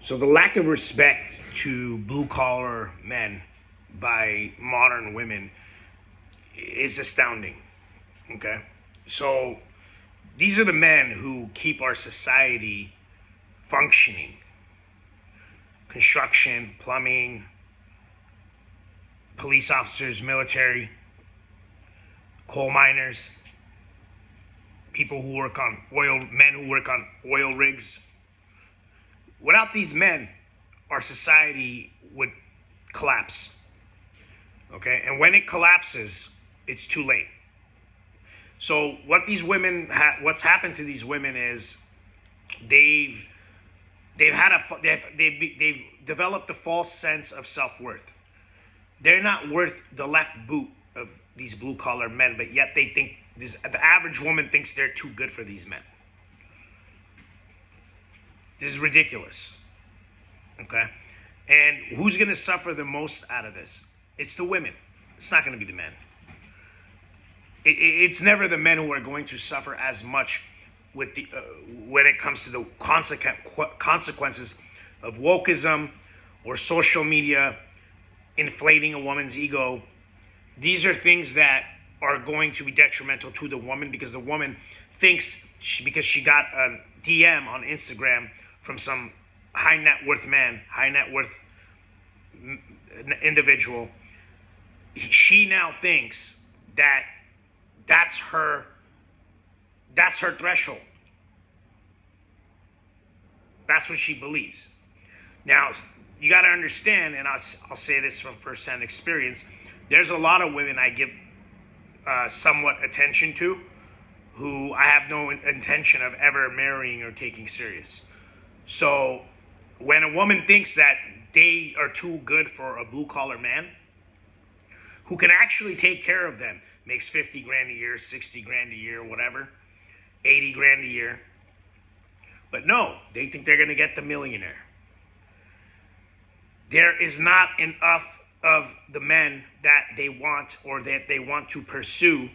So the lack of respect to blue collar men by modern women is astounding. Okay. So these are the men who keep our society functioning: construction, plumbing, police officers, military, coal miners, people who work on men who work on oil rigs. Without these men, our society would collapse. Okay, and when it collapses, it's too late. So what's happened to these women is they've they've developed a false sense of self-worth. They're not worth the left boot of these blue collar men, but yet they think the average woman thinks they're too good for these men. This is ridiculous. Okay, and who's going to suffer the most out of this? It's the women. It's not going to be the men. It's never the men who are going to suffer as much with the when it comes to the consequences of wokeism or social media inflating a woman's ego. These are things that are going to be detrimental to the woman, because the woman thinks because she got a DM on Instagram from some high net worth individual, she now thinks that that's her threshold. That's what she believes. Now, you got to understand, and I'll say this from firsthand experience, there's a lot of women I give somewhat attention to who I have no intention of ever marrying or taking serious. So when a woman thinks that they are too good for a blue collar man who can actually take care of them, makes 50 grand a year, 60 grand a year, whatever, 80 grand a year. But no, they think they're going to get the millionaire. There is not enough of the men that they want or that they want to pursue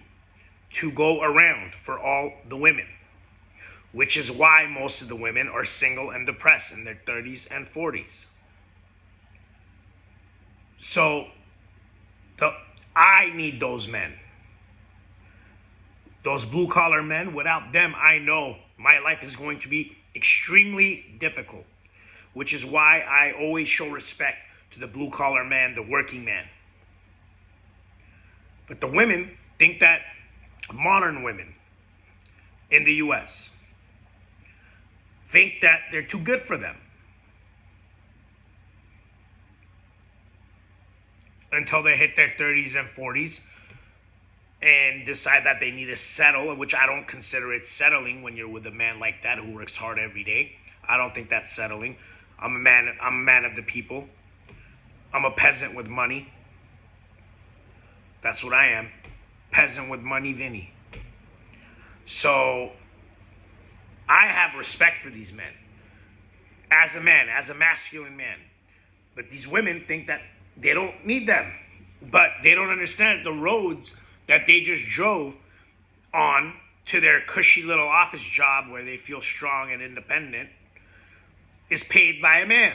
to go around for all the women, which is why most of the women are single and depressed in their 30s and 40s. So I need those men. Those blue collar men. Without them, I know my life is going to be extremely difficult, which is why I always show respect to the blue collar man, the working man. But the women think that modern women in the US think that they're too good for them until they hit their 30s and 40s and decide that they need to settle, which I don't consider it settling when you're with a man like that who works hard every day. I don't think that's settling. I'm a man of the people. I'm a peasant with money. That's what I am. Peasant with money, Vinny. So I have respect for these men as a man, as a masculine man. But these women think that they don't need them. But they don't understand the roads that they just drove on to their cushy little office job where they feel strong and independent is paid by a man.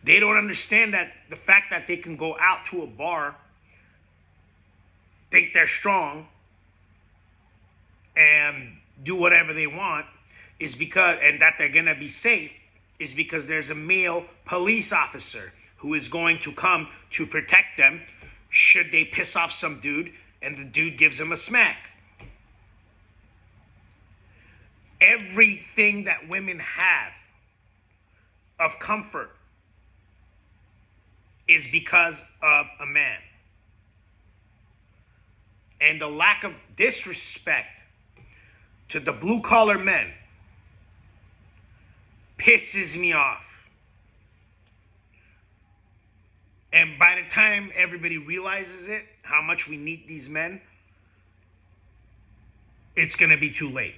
They don't understand that the fact that they can go out to a bar, think they're strong, and do whatever they want is because, and that they're going to be safe, is because there's a male police officer who is going to come to protect them should they piss off some dude and the dude gives them a smack. Everything that women have of comfort is because of a man. And the lack of disrespect to the blue collar men pisses me off. And by the time everybody realizes it, how much we need these men, it's going to be too late.